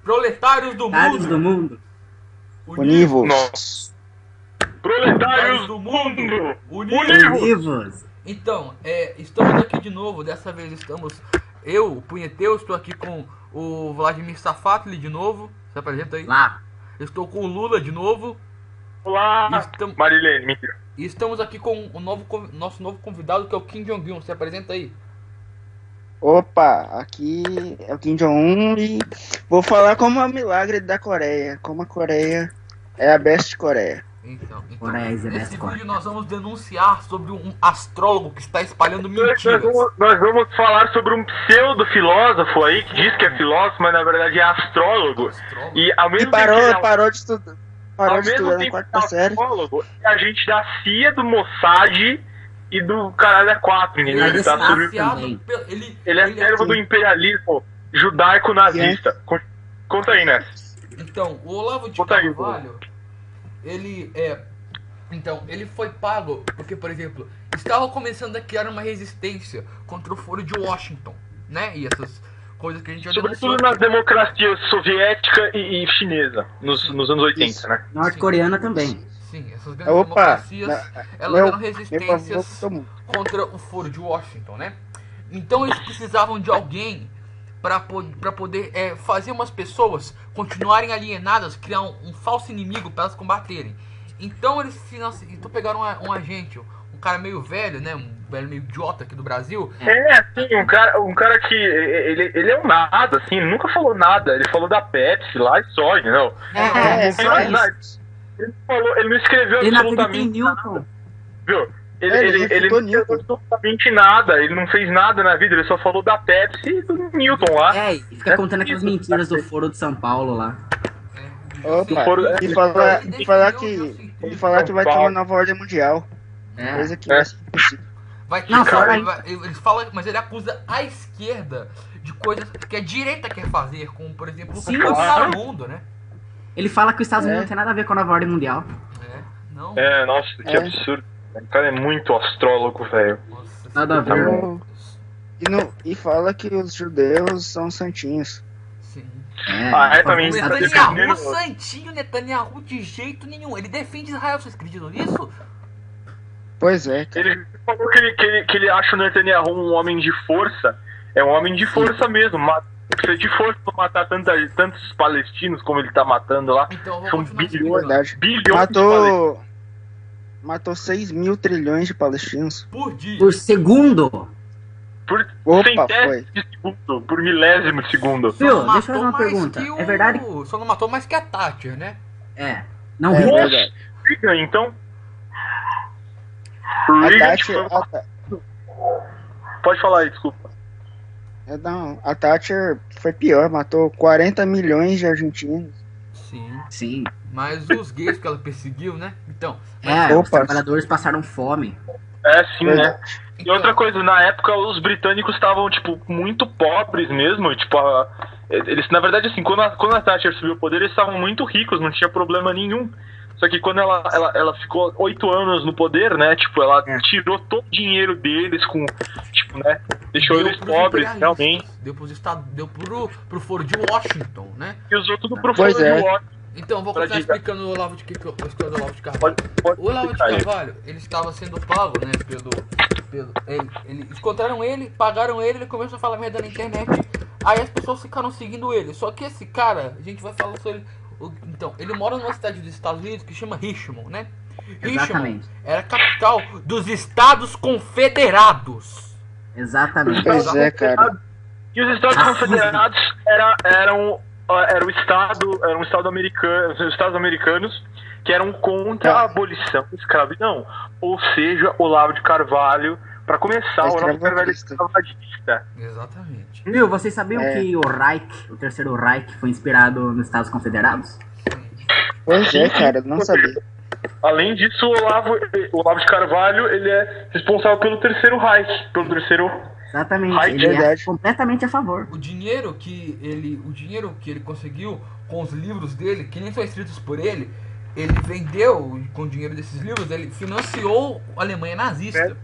Proletários do Proletários mundo. do mundo. Univos. Nossa. Proletários do mundo. Univos. Univos. Então, estamos aqui de novo. Dessa vez estamos eu, o Punheteu, estou aqui com o Vladimir Safatli de novo. Se apresenta aí. Lá. Eu estou com o Lula de novo. Olá. Marilene, mentira. E estamos aqui com o nosso novo convidado, que é o Kim Jong-un. Se apresenta aí. Opa, aqui é o Kim Jong-un e vou falar como é o milagre da Coreia. Como a Coreia é a best Coreia. Então Coreia is the nesse best vídeo Coreia. nós vamos denunciar sobre um astrólogo que está espalhando mentiras. Nós vamos falar sobre um pseudo-filósofo aí, que diz que é filósofo, mas na verdade é astrólogo. E ao mesmo E tempo que ele é parou de estudar. Parou ao de mesmo estudar na tempo quarta que é série. astrólogo, é agente da CIA, do Mossad e do caralho é 4, entendeu? Ele Ele tá é sobre... também. Ele é servo do imperialismo judaico-nazista. Conta aí, né? Então, o Olavo de Conta aí, Carvalho, ele foi pago porque, por exemplo, estava começando a criar uma resistência contra o Foro de Washington, né? E essas coisas que a gente já denunciou. Sobretudo nas democracias soviética e chinesa, nos anos 80, Isso. né? Norte-coreana também. Sim, essas grandes Opa, democracias, elas eram meu resistências avô contra o Foro de Washington, né? Então eles precisavam de alguém para poder fazer umas pessoas continuarem alienadas, criar um falso inimigo para elas combaterem. Então eles pegaram um agente, um cara meio velho, né? Um velho meio idiota aqui do Brasil. Assim, um cara que ele é um nada, assim, ele nunca falou nada. Ele falou da Pepsi lá e só, entendeu? É, Não só faz nada. isso. Ele não escreveu Ele não acredita em absolutamente Newton. nada, viu? Ele Ele refutou não Newton. escreveu absolutamente nada, ele não fez nada na vida, ele só falou da Pepsi e do Newton lá. E fica contando aquelas mentiras do Foro de São Paulo lá. Opa, Ele e falar que vai ter uma nova ordem mundial. Coisa que vai ser impossível. Não, fora Ele fala, mas ele acusa a esquerda de coisas que a direita quer fazer, como por exemplo Sim, dominar o mundo, né? Ele fala que os Estados Unidos não tem nada a ver com a nova ordem mundial. Não. Nossa, que absurdo. O cara é muito astrólogo, velho. Nossa, Nada a Tá ver. bom. E fala que os judeus são santinhos. sim. Também tá Netanyahu, defendendo. santinho, Netanyahu de jeito nenhum. Ele defende Israel, vocês acreditam nisso? Pois é, cara. Ele falou que ele acha o Netanyahu um homem de força. É um homem de força mesmo. Precisa de força pra matar tantos palestinos como ele tá matando lá. Então eu vou São continuar bilhões, Verdade. bilhões de palestinos. Matou 6 mil trilhões de palestinos. por dia. Por segundo. Por Opa, centésimos de segundo, por milésimo de segundo. Viu? Só não Deixa eu fazer uma matou mais pergunta. que É verdade? Só não matou mais que a Thatcher, né? Não, É Hitler. verdade. Reagan, então. A Reagan Thatcher, foi... Pode falar aí, desculpa. a Thatcher foi pior, matou 40 milhões de argentinos. Sim. Sim. Mas os gays que ela perseguiu, né? Então. Os Opa. trabalhadores passaram fome. Sim, né? Verdade. E outra coisa, na época os britânicos estavam, tipo, muito pobres mesmo, tipo, eles, na verdade, assim, quando a Thatcher subiu ao poder, eles estavam muito ricos, não tinha problema nenhum. Só que quando ela ficou 8 anos no poder, né, tipo, ela tirou todo o dinheiro deles com, tipo, né, deixou eles pobres, realmente. Deu pros estados, deu pro Foro de Washington, né? E usou tudo pro Pois foro é. de Washington. Então, vou Pra continuar dizer. explicando o Olavo de Carvalho. Pode O Olavo de explicar aí. Carvalho, ele estava sendo pago, né, eles encontraram ele, pagaram ele começou a falar merda na internet, aí as pessoas ficaram seguindo ele. Só que esse cara, a gente vai falar sobre então, ele mora numa cidade dos Estados Unidos que chama Richmond, né? Richmond Exatamente. era a capital dos Estados Confederados. Exatamente. Pois é, cara. E os Estados Confederados eram um estado americano, os Estados americanos que eram contra a abolição da escravidão. Ou seja, Olavo de Carvalho, para começar, o Olavo de Carvalho é escravagista. Exatamente. Viu, vocês sabiam que o Reich, o terceiro Reich, foi inspirado nos Estados Confederados? Pois é, cara, não sabia. Além disso, o Olavo de Carvalho, ele é responsável pelo terceiro Reich, pelo terceiro... Exatamente. Reich, Ele é verdade. completamente a favor. O dinheiro que ele conseguiu com os livros dele, que nem são escritos por ele vendeu com o dinheiro desses livros, ele financiou a Alemanha nazista.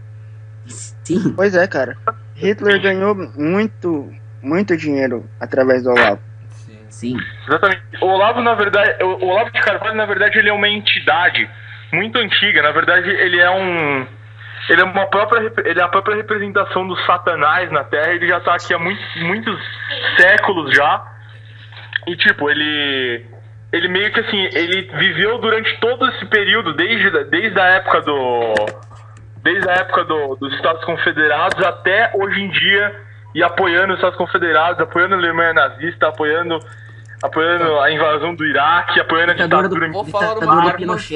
Sim. Pois é, cara. Hitler ganhou muito dinheiro através do Olavo. Sim. Sim. Exatamente. O Olavo, na verdade, o Olavo de Carvalho, na verdade, ele é uma entidade muito antiga. Na verdade, ele é a própria representação do Satanás na Terra. Ele já tá aqui há muitos séculos já. E tipo, ele meio que assim, ele viveu durante todo esse período, desde a época dos Estados Confederados até hoje em dia, e apoiando os Estados Confederados, apoiando a Alemanha nazista, apoiando a invasão do Iraque, apoiando a ditadura. Vou falar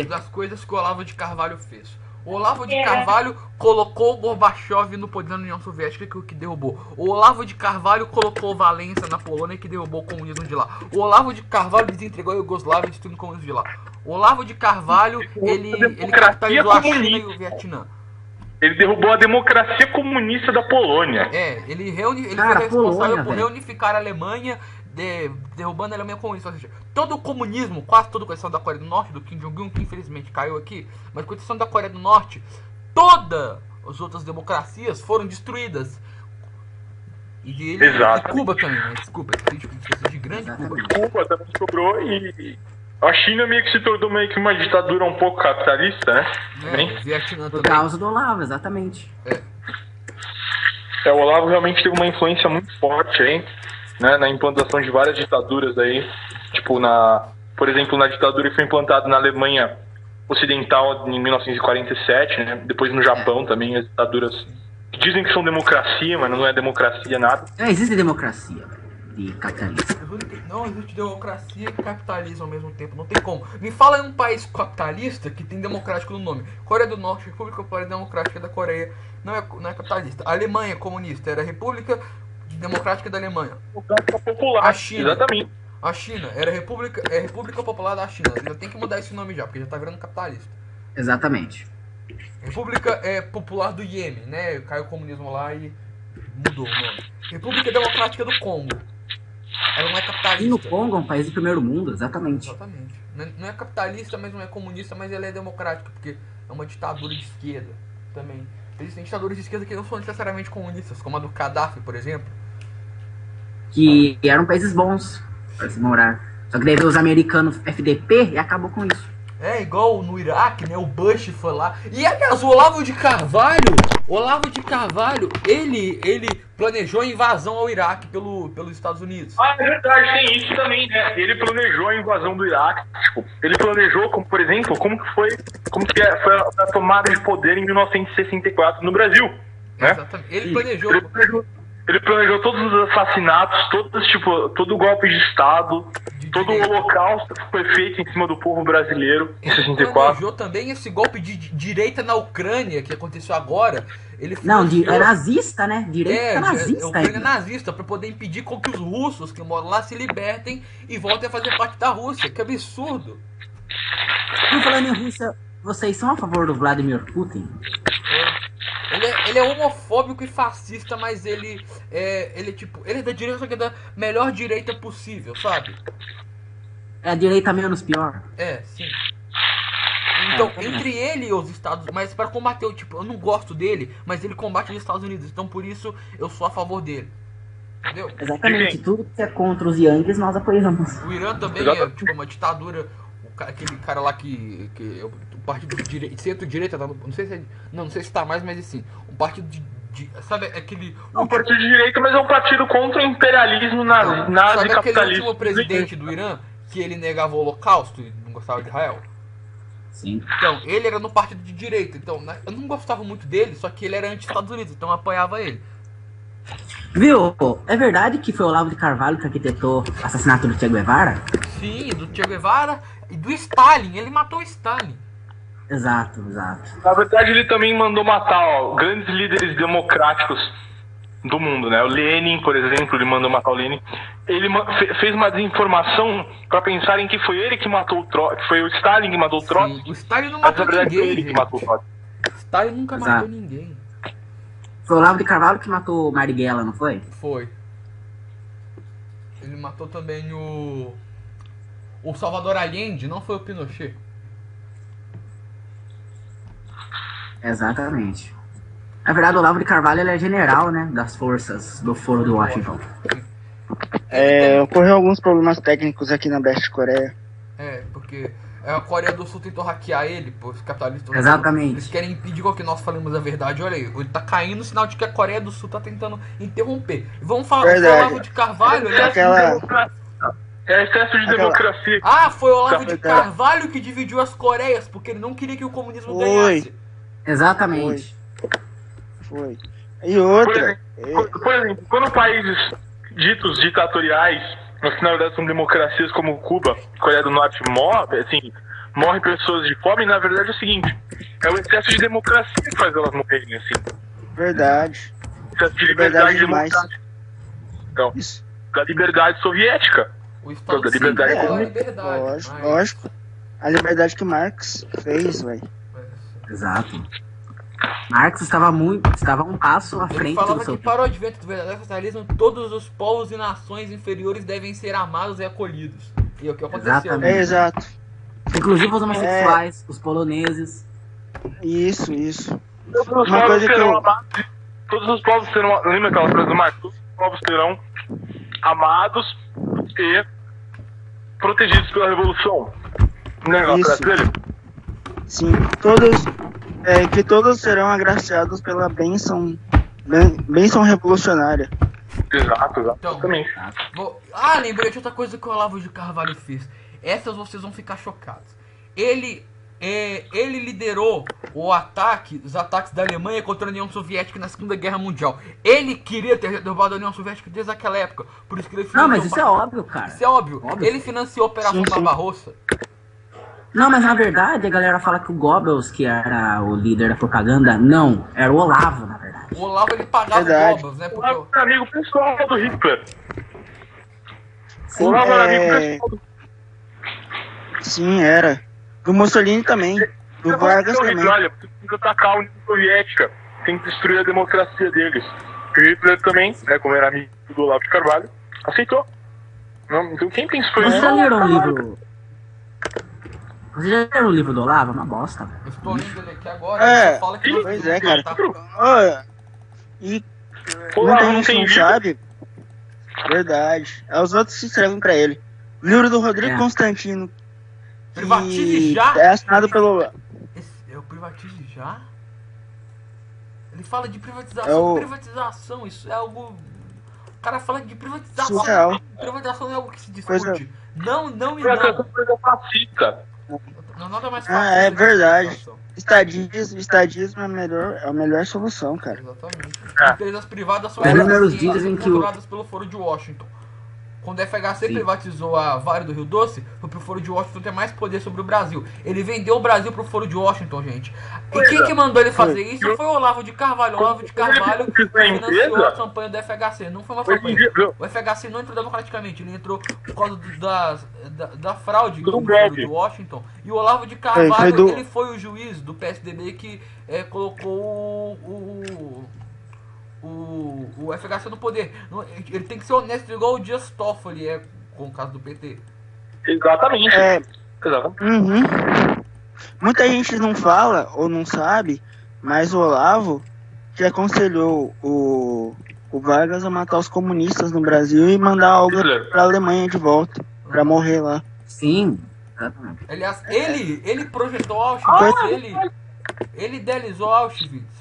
das coisas que o Olavo de Carvalho fez. O Olavo de Carvalho colocou o Gorbachev no poder na União Soviética, que é o que derrubou. O Olavo de Carvalho colocou Valência na Polônia, que derrubou o comunismo de lá. O Olavo de Carvalho desentregou a Iugoslávia e destruiu o comunismo de lá. O Olavo de Carvalho, ele capitalizou a China e o Vietnã. Ele derrubou a democracia comunista da Polônia. Ele foi responsável por reunificar a Alemanha, derrubando a Alemanha comunista. Ou seja, todo o comunismo, quase toda a questão da Coreia do Norte, do Kim Jong-un, que infelizmente caiu aqui, mas com a questão da Coreia do Norte, todas as outras democracias foram destruídas. E Cuba também, né? Desculpa, de grande Cuba. Cuba também sobrou, e a China meio que se tornou meio que uma ditadura um pouco capitalista, né? O Vietnã também. Por causa do Olavo, exatamente. O Olavo realmente teve uma influência muito forte aí, né, na implantação de várias ditaduras aí, tipo por exemplo, na ditadura que foi implantada na Alemanha Ocidental em 1947, né, depois no Japão também, as ditaduras que dizem que são democracia, mas não é democracia nada. Não existe democracia e capitalismo. Não existe democracia e capitalismo ao mesmo tempo, não tem como. Me fala em um país capitalista que tem democrático no nome. Coreia do Norte, República Popular Democrática da Coreia, não é capitalista. A Alemanha comunista era a República Democrática da Alemanha. Popular. A China. Exatamente. A China era República Popular da China. Ainda tem que mudar esse nome já, porque já tá virando capitalista. Exatamente. República Popular do Iêmen, né? Caiu o comunismo lá e mudou o nome. República Democrática do Congo. Ela não é capitalista. E no Congo é um país do primeiro mundo, exatamente. Exatamente. Não é capitalista, mas não é comunista, mas ela é democrática, porque é uma ditadura de esquerda também. Existem ditaduras de esquerda que não são necessariamente comunistas, como a do Gaddafi, por exemplo. Que eram países bons para se morar. Só que daí veio os americanos FDP e acabou com isso. Igual no Iraque, né? O Bush foi lá. E aliás, o Olavo de Carvalho, ele planejou a invasão ao Iraque pelos Estados Unidos. É verdade, tem isso também, né? Ele planejou a invasão do Iraque. Tipo, ele planejou, como por exemplo, como que foi a tomada de poder em 1964 no Brasil, né? Exatamente. Ele planejou. Ele planejou todos os assassinatos, todo o golpe de Estado, todo o holocausto que foi feito em cima do povo brasileiro em 64. Ele planejou também esse golpe de direita na Ucrânia, que aconteceu agora. Ele é nazista, né? Direita nazista. Ucrânia nazista, para poder impedir com que os russos que moram lá se libertem e voltem a fazer parte da Rússia. Que absurdo. E falando em Rússia, vocês são a favor do Vladimir Putin? Ele é homofóbico e fascista, mas ele é da direita, só que é da melhor direita possível, sabe? É a direita menos pior. Sim. Então, entre ele e os Estados Unidos, mas para combater, eu não gosto dele, mas ele combate os Estados Unidos, então por isso eu sou a favor dele. Entendeu? Exatamente, tudo que é contra os Yankees nós apoiamos. O Irã também é uma ditadura. Aquele cara lá que o partido de centro-direita, não sei se tá mais, mas assim, um partido sabe aquele... Um partido de direita, mas é um partido contra o imperialismo nazi sabe aquele capitalista. último presidente do Irã, que ele negava o holocausto e não gostava de Israel? Sim. Então, ele era no partido de direita, então eu não gostava muito dele, só que ele era anti-Estados Unidos, então eu apoiava ele. Viu? É verdade que foi o Olavo de Carvalho que arquitetou o assassinato do Che Guevara? Sim, do Che Guevara e do Stalin. Ele matou o Stalin. Exato. Na verdade, ele também mandou matar grandes líderes democráticos do mundo, né? O Lenin, por exemplo, ele mandou matar o Lenin. Ele fez uma desinformação para pensarem que foi ele que matou o Trotsky, que foi o Stalin que matou o Trotsky. O Stalin não matou ninguém. Foi ele que matou o Trotsky. Stalin nunca matou ninguém. Foi o Olavo de Carvalho que matou o Marighella, não foi? Foi. Ele matou também o Salvador Allende, não foi o Pinochet. Exatamente. Na verdade, o Olavo de Carvalho ele é general, né, das forças do Foro de Washington. Ocorreu alguns problemas técnicos aqui na Best Coreia. Porque a Coreia do Sul tentou hackear ele, pô, os capitalistas. Exatamente. Eles querem impedir que nós falemos a verdade. Olha aí, ele tá caindo, sinal de que a Coreia do Sul tá tentando interromper. E vamos falar o Olavo de Carvalho. É excesso de democracia. Foi o Olavo de Carvalho que dividiu as Coreias, porque ele não queria que o comunismo ganhasse. Exatamente. Foi. E outra... Por exemplo, quando países ditos ditatoriais, mas que na verdade são democracias como Cuba, Coreia do Norte, morrem pessoas de fome, na verdade é o seguinte, é o excesso de democracia que faz elas morrerem assim. Verdade. Excesso de liberdade demais. democrática. Então, Isso. da liberdade soviética. O Estado Da liberdade Lógico. A liberdade que Marx fez, velho. Exato. Marx estava um passo à Ele frente falava do seu que para o advento do verdadeiro socialismo, todos os povos e nações inferiores devem ser amados e acolhidos. E é o que aconteceu. Exatamente. Exato. Inclusive os homossexuais, os poloneses. Isso. Todos os povos serão... Lembra aquela frase do Marx? Todos os povos serão amados e protegidos pela revolução. Não é a frase dele? Sim, que todos serão agraciados pela bênção revolucionária. Exato, exatamente. Lembrei de outra coisa que o Olavo de Carvalho fez. Essas vocês vão ficar chocados. Ele liderou os ataques da Alemanha contra a União Soviética na Segunda Guerra Mundial. Ele queria ter derrubado a União Soviética desde aquela época. Por isso que ele financiou... Não, mas isso é óbvio, cara. Isso é óbvio. Ele financiou a Operação Barbarossa. Não, mas na verdade a galera fala que o Goebbels, que era o líder da propaganda, não, era o Olavo, na verdade. O Olavo, ele pagava o Goebbels, né? O Olavo era amigo pessoal do Hitler. Sim, o Olavo era amigo pessoal do... Sim, era. Do Mussolini também. Do Vargas também. Olha, você precisa atacar a União Soviética. Tem que destruir a democracia deles. O Hitler também, né, como era amigo do Olavo de Carvalho, aceitou. Não, então quem tem isso? Vocês já leram o livro? Vocês já leram o livro do Olavo? É uma bosta. Eu estou lendo ele aqui agora. Você fala que pois é, cara. E Olavo muita gente não sabe. Verdade. Os outros se escrevem pra ele. Livro do Rodrigo Constantino. Privatize já? É assinado pelo... O Privatize já? Ele fala de privatização. Privatização, isso é algo... O cara fala de privatização. Surreal. Privatização não é algo que se discute. Não. Coisa fascista. Não, nada mais fácil. É verdade. Estadismo é a melhor solução, cara. Exatamente. Empresas privadas são controladas pelo Foro de Washington. Quando o FHC privatizou a Vale do Rio Doce, foi pro Foro de Washington ter mais poder sobre o Brasil. Ele vendeu o Brasil pro Foro de Washington, gente. E quem que mandou ele fazer isso foi o Olavo de Carvalho. O Olavo de Carvalho financiou a campanha do FHC. Não foi uma campanha. O FHC não entrou democraticamente, ele entrou por causa da fraude do Foro de Washington. E o Olavo de Carvalho, ele foi o juiz do PSDB que colocou o FHC no poder. Ele tem que ser honesto, igual o Dias Toffoli com o caso do PT. Exatamente. Uhum. Muita gente não fala ou não sabe, mas o Olavo que aconselhou o Vargas a matar os comunistas no Brasil e mandar algo pra Alemanha de volta, pra morrer lá. Sim, exatamente. Aliás, ele projetou Auschwitz, ele idealizou Auschwitz.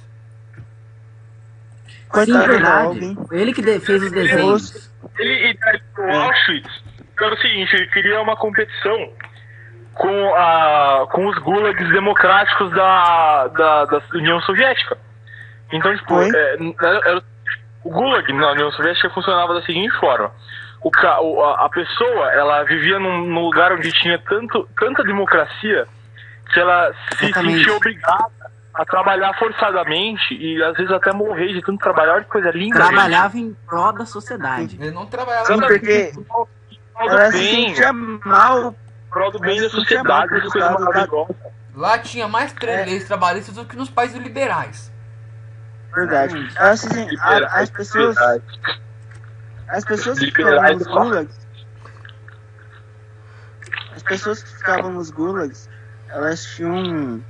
Sim, verdade. Ele que fez os desenhos. Ele idealizou Auschwitz. Era o seguinte, ele queria uma competição com os gulags democráticos da União Soviética. Então, tipo, o gulag na União Soviética funcionava da seguinte forma. A pessoa, ela vivia num lugar onde tinha tanta democracia que ela se sentia obrigada a trabalhar forçadamente e às vezes até morrer de tanto trabalhar. Olha que coisa linda. Trabalhava em prol da sociedade. Ele não trabalhava porque ela se sentia mal. Prol do bem da sociedade. Que coisa maravilhosa. Lá tinha mais leis trabalhistas do que nos países liberais. Verdade. As pessoas que ficavam nos gulags, elas tinham,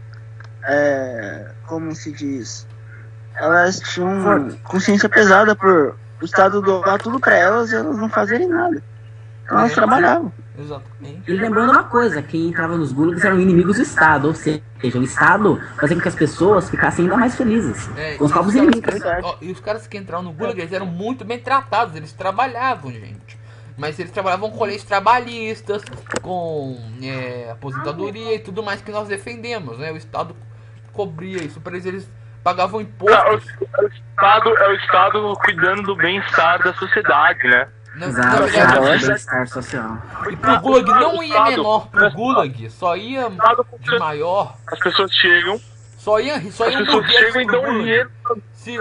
como se diz, elas tinham consciência pesada por o Estado doar tudo pra elas e elas não fazerem nada. Então elas trabalhavam. Exatamente. E lembrando uma coisa, quem entrava nos gulags eram inimigos do Estado, ou seja, o Estado fazia com que as pessoas ficassem ainda mais felizes. Com os povos inimigos. E os caras que entraram no gulag, eles eram muito bem tratados, eles trabalhavam, gente. Mas eles trabalhavam com leis trabalhistas, com aposentadoria e tudo mais que nós defendemos, né? O Estado cobria isso, para eles pagavam impostos. É o Estado cuidando do bem-estar da sociedade, né? Exato, bem-estar social. E pro gulag não ia menor, pro gulag só ia de maior. As pessoas chegam, Só iam chegam e dão dinheiro. Se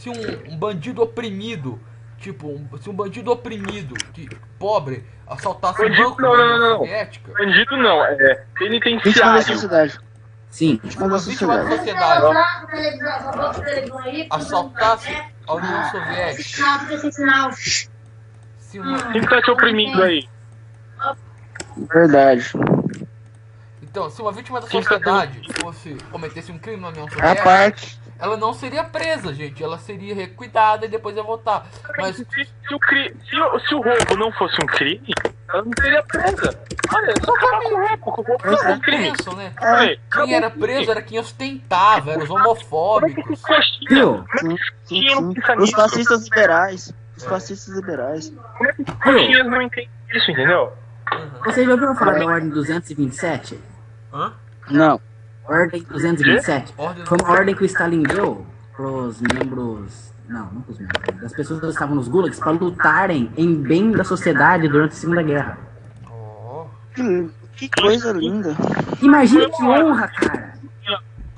um bandido oprimido, se um bandido oprimido, pobre, assaltasse um banco da União Soviética... Bandido não, é Vítima da penitenciário. sociedade. Sim. Vítima da Vítima da sociedade. sociedade assaltasse a União Soviética. Se Quem tá te oprimindo aí? Verdade. Então, se uma vítima da sociedade cometesse um crime na União A Soviética, parte. ela não seria presa, gente. Ela seria recuidada e depois ia voltar. Mas Se o roubo não fosse um crime, ela não seria presa. Olha, só acabar com o roubo. O roubo não é um crime. pensam, né? Olha, Quem era preso era quem ostentava, eram os homofóbicos. Viu? Sim. Os fascistas liberais. Os fascistas liberais. Como é que os coxinhas não entendem isso, entendeu? Você já ouviu falar da Ordem 227? Hã? Não. Ordem 227. Ordem Foi uma ordem que o Stalin deu pros membros... Não pros membros. Das pessoas que estavam nos gulags para lutarem em bem da sociedade durante a Segunda Guerra. Oh. Que coisa linda. Imagina que honra, cara.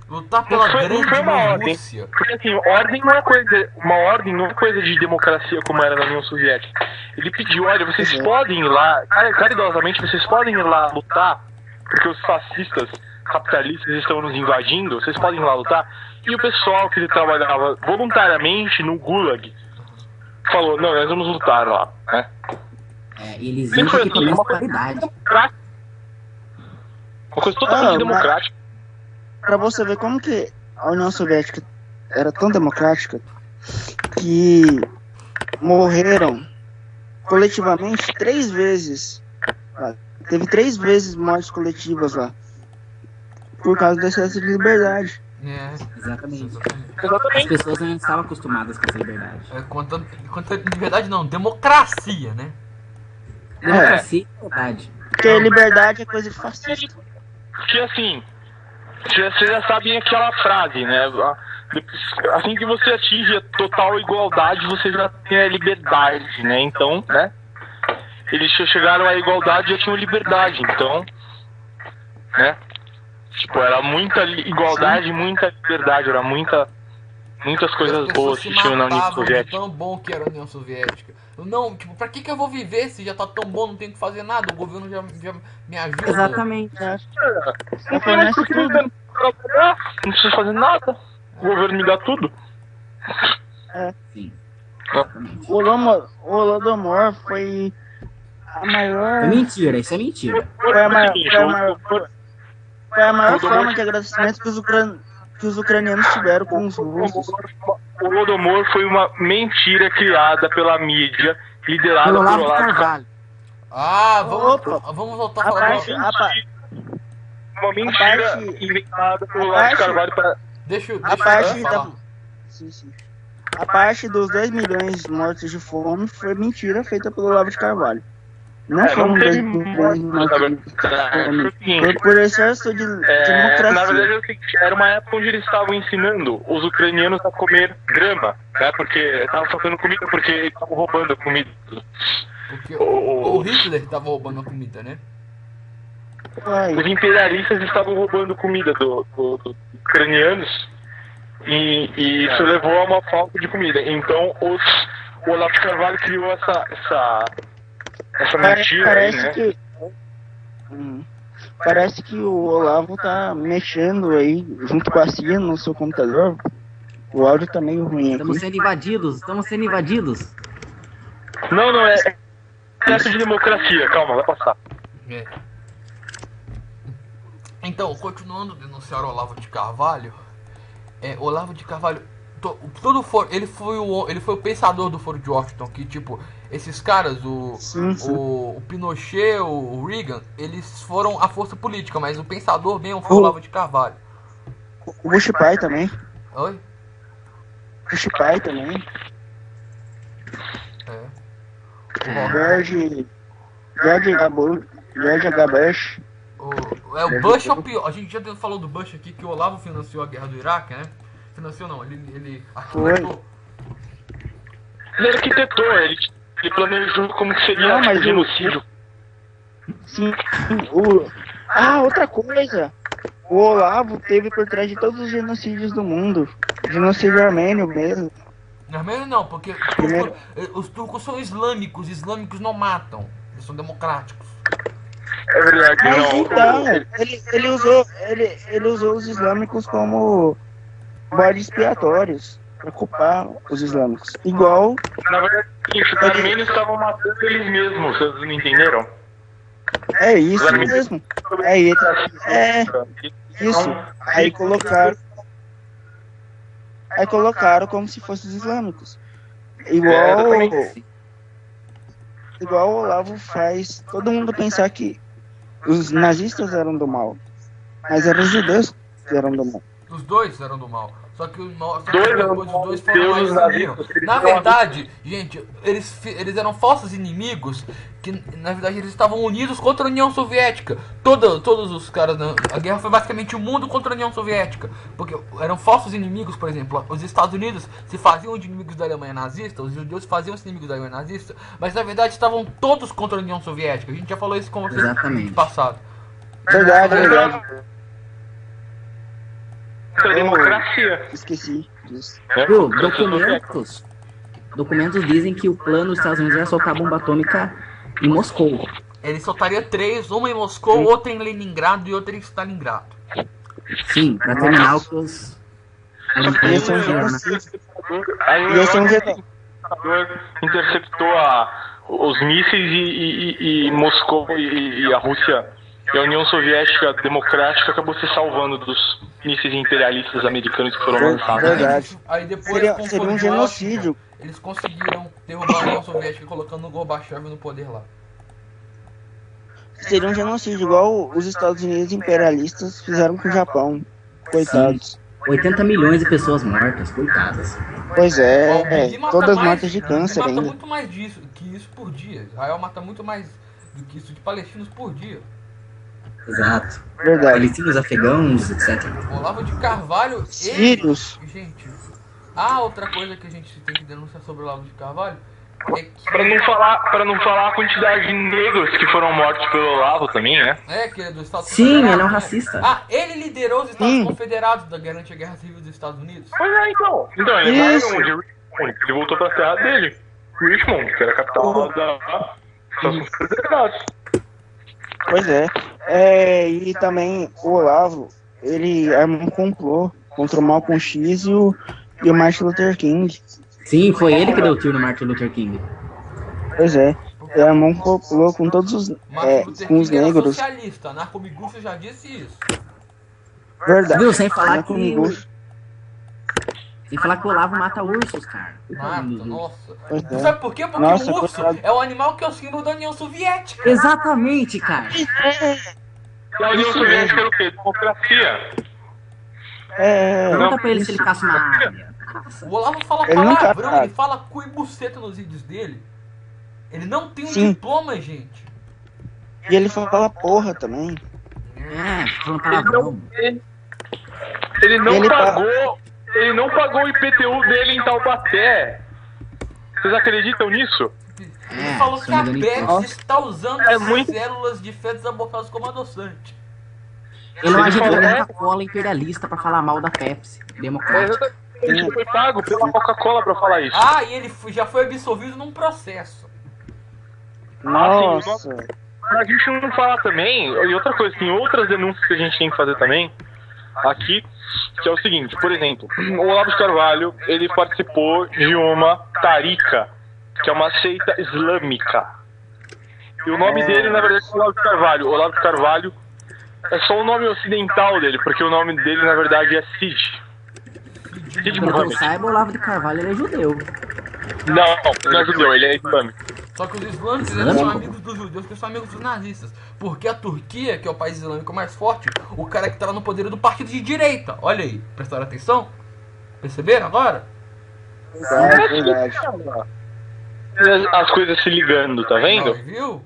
Lutar pela Não foi grande uma ordem. Rússia. Porque assim, ordem não é coisa. Uma ordem não é coisa de democracia como era na União Soviética. Ele pediu, olha, vocês podem ir lá, caridosamente, vocês podem ir lá lutar, porque os fascistas capitalistas estão nos invadindo, vocês podem ir lá lutar. E o pessoal que trabalhava voluntariamente no Gulag falou, não, nós vamos lutar lá, né? Eles iam ter que comer uma qualidade. Uma coisa totalmente democrática. Pra você ver como que a União Soviética era tão democrática que morreram coletivamente 3 vezes. Teve 3 vezes mortes coletivas lá. Por causa do excesso de liberdade. Exatamente. As pessoas não estavam acostumadas com essa liberdade. Quanto liberdade não, democracia, né? Democracia e liberdade. Porque liberdade é coisa de fascista. Porque assim, vocês já sabem aquela frase, né? Assim que você atinge a total igualdade, você já tem a liberdade, né? Então, né? Eles chegaram à igualdade e já tinham liberdade, então, né? Tipo, era muita igualdade, muita liberdade, era muitas coisas boas que tinham na União Soviética. Tão bom que era a União Soviética. Não, tipo, pra que eu vou viver se já tá tão bom, não tenho que fazer nada, o governo já me ajuda. Exatamente. Não precisa fazer nada, o governo me dá tudo. Sim. O Holodomor foi a maior... É mentira, isso é mentira. Foi a maior forma de agradecimento que os ucranianos tiveram com os russos. O Holodomor foi uma mentira criada pela mídia, liderada Pelo por Olavo de Olavo Carvalho. Vamos voltar a falar. Uma mentira inventada por Olavo de Carvalho para... Deixa eu falar. A parte dos 2 milhões mortos de fome foi mentira feita pelo Olavo de Carvalho. Não foram 2 milhões mortos de fome. Foi por excesso de democracia. Na verdade, era uma época onde eles estavam ensinando os ucranianos a comer grama, né? Porque estavam faltando comida porque eles estavam roubando a comida. Porque o Hitler tava roubando a comida, né? Os imperialistas estavam roubando comida dos ucranianos e isso levou a uma falta de comida. Então o Olavo de Carvalho criou essa mentira aí, né? Parece que o Olavo tá mexendo aí junto com a CIA no seu computador. O áudio tá meio ruim aqui. Estamos sendo invadidos. Não, é excesso de democracia, calma, vai passar. Então, continuando a denunciar o Olavo de Carvalho, Olavo de Carvalho ele foi o pensador do Foro de Washington, que tipo, esses caras, Sim. o Pinochet, o Reagan, eles foram a força política, mas o pensador mesmo foi o Olavo de Carvalho. O Bush pai também. Oi? Bush pai também. É. George H. Bush. O Bush é o pior. A gente já falou do Bush aqui, que o Olavo financiou a guerra do Iraque, né? Financiou não, ele arquitetou. Ele arquitetou, ele planejou como que seria Não, mas o genocídio. Sim. Outra coisa. O Olavo teve por trás de todos os genocídios do mundo. Genocídio armênio mesmo. Armênio não, porque os turcos são islâmicos não matam, eles são democráticos. É verdade, Mas não. então, ele usou os islâmicos como bodes expiatórios para culpar os islâmicos. Igual. Na verdade, os armênios estavam matando eles mesmos, vocês não entenderam? É isso mesmo. É isso. Aí colocaram como se fossem os islâmicos. Igual o Olavo faz todo mundo pensar que os nazistas eram do mal. Mas eram os judeus que eram do mal. Os dois eram do mal. Só que depois os dois foram lá e sumiram. Na verdade, gente, eles eram falsos inimigos que, na verdade, eles estavam unidos contra a União Soviética. Todos os caras... A guerra foi basicamente o mundo contra a União Soviética. Porque eram falsos inimigos, por exemplo. Os Estados Unidos se faziam de inimigos da Alemanha nazista, os judeus faziam-se inimigos da Alemanha nazista, mas, na verdade, estavam todos contra a União Soviética. A gente já falou isso com vocês no passado. Verdade. A democracia. Esqueci disso. Viu? Documentos dizem que o plano dos Estados Unidos era soltar bomba atômica em Moscou. Ele soltaria 3, uma em Moscou, outra em Leningrado e outra em Stalingrado. Sim, pra terminar o que os... Esse é um genocídio. Interceptou os mísseis e Moscou e a Rússia e a União Soviética Democrática acabou se salvando dos mísseis imperialistas americanos que foram lançados. Verdade. Aí depois, Seria um genocídio. Eles conseguiram derrubar a União Soviética colocando o Gorbachev no poder lá. Seria um genocídio igual os Estados Unidos imperialistas fizeram com o Japão. Coitados. Sim. 80 milhões de pessoas mortas, coitadas. Pois todas mais, mortas de câncer mata ainda. muito mais que isso por dia. Israel mata muito mais do que isso de palestinos por dia. Exato. Verdade. Palestinos, afegãos, etc. Olavo de Carvalho Sírios. Gente, outra coisa que a gente tem que denunciar sobre o Olavo de Carvalho é que... Pra não falar a quantidade de negros que foram mortos pelo Olavo também, né? Que é do Estado Sim, Confederado, ele é um né? racista. Ele liderou os Estados Confederados durante a Guerra Civil dos Estados Unidos. Pois é, então. Então, ele vai onde? Ele voltou pra terra dele. Richmond, que era a capital da Estados Confederados. Pois é. E também o Olavo, ele armou um complô contra o Malcolm X e o Martin Luther King. Sim, foi ele que deu tiro no Martin Luther King. Pois é. Ele armou um complô com todos os com os negros. Socialista, Narcomigusta já disse isso. Verdade. Viu, sem falar que o Olavo mata ursos, cara. Mata, nossa. É. Sabe por quê? Porque Nossa, o urso é o animal que é o símbolo da União Soviética. Exatamente, cara. E a União Soviética era o quê? Democracia. Pergunta pra ele se ele caça uma águia. O Olavo fala Ele não palavrão, caça. ele fala cu e buceta nos vídeos dele. Ele não tem um Sim. diploma, gente. E ele fala porra também. Falando palavrão. Ele não Ele pagou. Ele não pagou o IPTU dele em Taubaté. Vocês acreditam nisso? Ele falou se que não a me engano, Pepsi está usando células de fetos abortados como adoçante. Ele é um agente da falou, Coca-Cola imperialista pra falar mal da Pepsi, democrática. Ele foi pago pela Coca-Cola pra falar isso. E ele já foi absolvido num processo. Nossa. A gente não fala também, e outra coisa, tem outras denúncias que a gente tem que fazer também aqui, que é o seguinte, por exemplo, o Olavo de Carvalho, ele participou de uma tarika, que é uma seita islâmica. E o nome dele, na verdade, é Olavo de Carvalho. O Olavo de Carvalho é só o nome ocidental dele, porque o nome dele, na verdade, é Cid. Que de Pelo que eu Mohammed? saiba, o Olavo de Carvalho ele é judeu. Não é judeu, ele é islâmico. Só que os islâmicos eles são amigos dos judeus, que são amigos dos nazistas. Porque a Turquia, que é o país islâmico mais forte, o cara que tá lá no poder é do partido de direita. Olha aí, prestaram atenção? Perceberam agora? Verdade. As coisas se ligando, tá vendo? Ó, viu?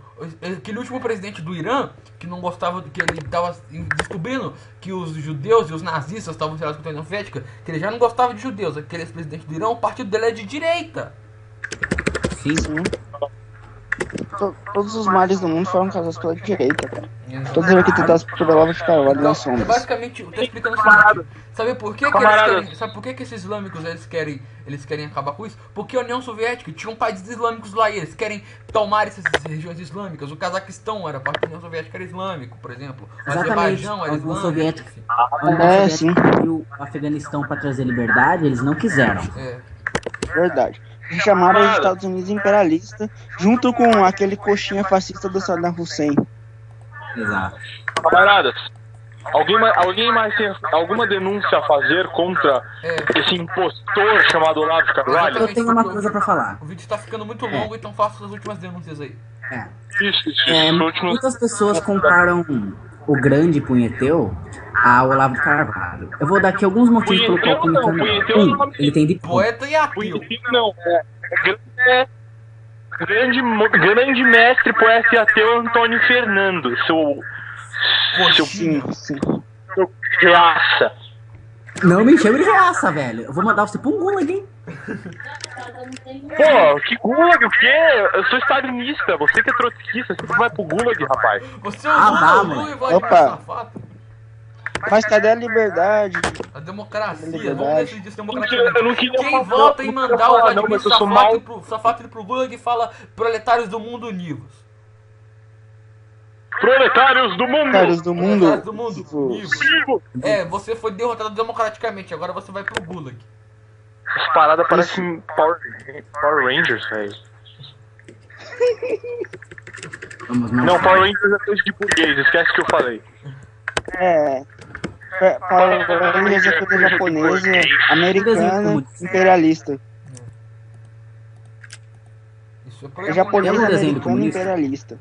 Aquele último presidente do Irã, que não gostava, que ele tava descobrindo que os judeus e os nazistas estavam relacionados com a União Soviética, que ele já não gostava de judeus. Aquele ex-presidente do Irã, o partido dele é de direita. Sim. Todos os males do mundo foram causados pela direita, cara. Todos os arquitetados por Olavo de Carvalho nas Então, sombras. basicamente, eu tô explicando o seguinte. Sabe por que, que eles querem, sabe por que, que esses islâmicos eles querem acabar com isso? Porque a União Soviética tinha países islâmicos lá e eles querem tomar essas regiões islâmicas. O Cazaquistão era parte da União Soviética, era islâmico, por exemplo. O Exatamente. Azerbaijão A era União islâmico. Soviética, a União É, Soviética e o Afeganistão para trazer liberdade, eles não quiseram. É. Verdade. E chamaram os Estados Unidos imperialistas junto com aquele coxinha fascista do Saddam Hussein. Exato. Camaradas, alguém mais tem alguma denúncia a fazer contra esse impostor chamado Olavo de Carvalho? Eu tenho uma coisa pra falar. O vídeo tá ficando muito longo, então faça as últimas denúncias aí. É. Isso. Muitas pessoas comparam o grande punheteu ao Olavo de Carvalho. Eu vou dar aqui alguns motivos pelo qual Punheteu não, Punheteu é o nome ele tem diploma. Poeta e ateu. Não, grande mestre, poeta e ateu Antônio Fernando, seu Sim. reaça. Não me chame de reaça, velho. Eu vou mandar você pra um gulag, hein? Pô, que gulag, o quê? Eu sou stalinista, você que é trotskista, você vai pro gulag, rapaz. Você é Ah, o dá, Lula mano. e vai Opa. safado. Mas cadê a liberdade? A democracia, Liberdade. vamos decidir isso democraticamente. Eu não queria Quem falar- vota em não mandar queria o falar, não, Vladimir mas eu sou mal. Safado ir pro gulag e fala proletários do mundo univos. Proletários do mundo! Proletários do mundo. Proletários do mundo Vivos. univos. É, você foi derrotado democraticamente, agora você vai pro gulag. As paradas parecem Power Rangers, velho. Vamos Não, Power Rangers é coisa de burguês, esquece que eu falei. Power Rangers é coisa japonesa, americana, imperialista. Isso é É programa Tem japonesa, um desenho do americana, comunista? imperialista.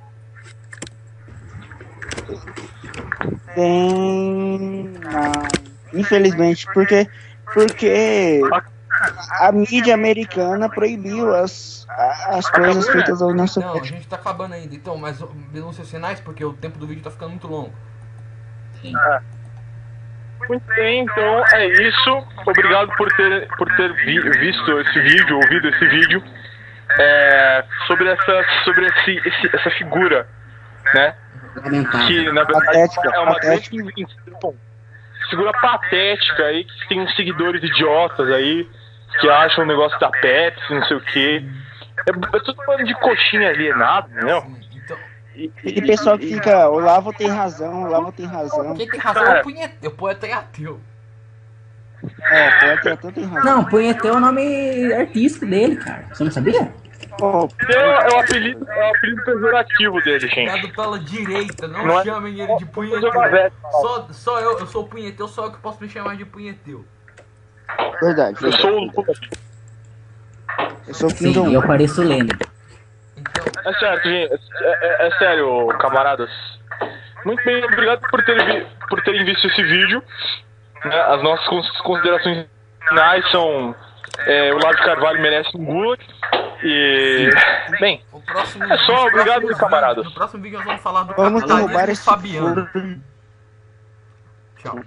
Tem... Não. Infelizmente, porque a mídia americana proibiu as coisas feitas ao nosso Não, a gente tá acabando ainda. Então, mas denúncias finais, porque o tempo do vídeo tá ficando muito longo. Muito bem, então é isso. Obrigado por ter visto esse vídeo, ouvido esse vídeo. Sobre essa figura, né? lamentável. Que na verdade Patética, é uma patética. grande invenção. Figura patética aí, que tem uns seguidores idiotas aí, que acham o negócio da Pepsi, não sei o quê. Eu tô falando de coxinha alienado, não? Então, E pessoal que fica, Olavo tem razão, Olavo tem razão. quem tem razão é o punheteu, o poeta é ateu. Poeta tem razão. Não, punheteu é o nome artístico dele, cara. Você não sabia? Pô, É o apelido pejorativo dele, gente. Dado pela direita, não, Não é- chamem ele de punheteu. Só eu sou o punheteu, só eu que posso me chamar de punheteu. verdade. Eu sou o Lula. Eu sou o Sim, Kingdom. e eu pareço o Lennon. Então, É sério, gente. É sério, camaradas. Muito bem, obrigado por terem visto esse vídeo. Né? As nossas considerações finais são: o Olavo de Carvalho merece um gulag. E. Bem, o próximo, É só nos obrigado, próximos camaradas. vídeos- No próximo vídeo nós vamos falar do Vamos derrubar capitalismo esse fabiano. furo. Tchau.